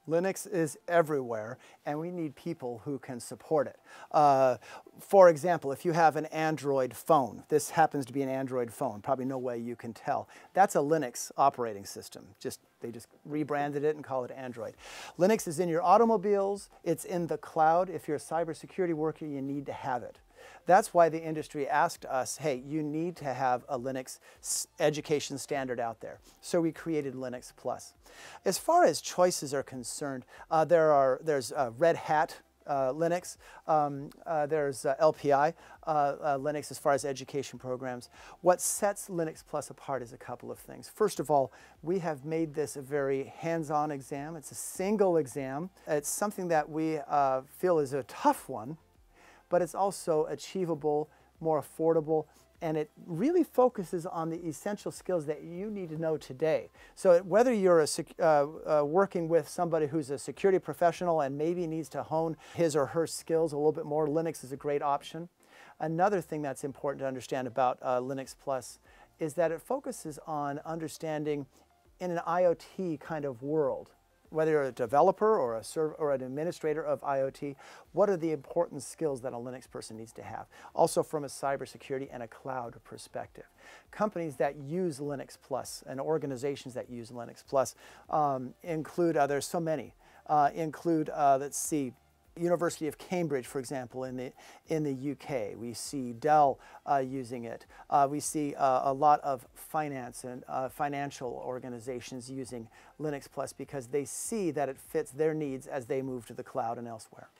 Linux is everywhere, and we need people who can support it. For example, if you have an Android phone, this happens to be an Android phone, probably no way you can tell. That's a Linux operating system. They just rebranded it and call it Android. Linux is in your automobiles, it's in the cloud. If you're a cybersecurity worker, you need to have it. That's why the industry asked us, hey, you need to have a Linux education standard out there. So we created Linux Plus. As far as choices are concerned, there's Red Hat Linux, there's LPI Linux as far as education programs. What sets Linux Plus apart is a couple of things. First of all, we have made this a very hands-on exam. It's a single exam. It's something that we feel is a tough one, but it's also achievable, more affordable, and it really focuses on the essential skills that you need to know today. So whether you're working with somebody who's a security professional and maybe needs to hone his or her skills a little bit more, Linux is a great option. Another thing that's important to understand about Linux Plus is that it focuses on understanding in an IoT kind of world. Whether you're a developer or an administrator of IoT, what are the important skills that a Linux person needs to have? Also from a cybersecurity and a cloud perspective. Companies that use Linux Plus and organizations that use Linux Plus include, there's so many, let's see, University of Cambridge, for example, in the UK. We see Dell using it. We see a lot of finance and financial organizations using Linux Plus because they see that it fits their needs as they move to the cloud and elsewhere.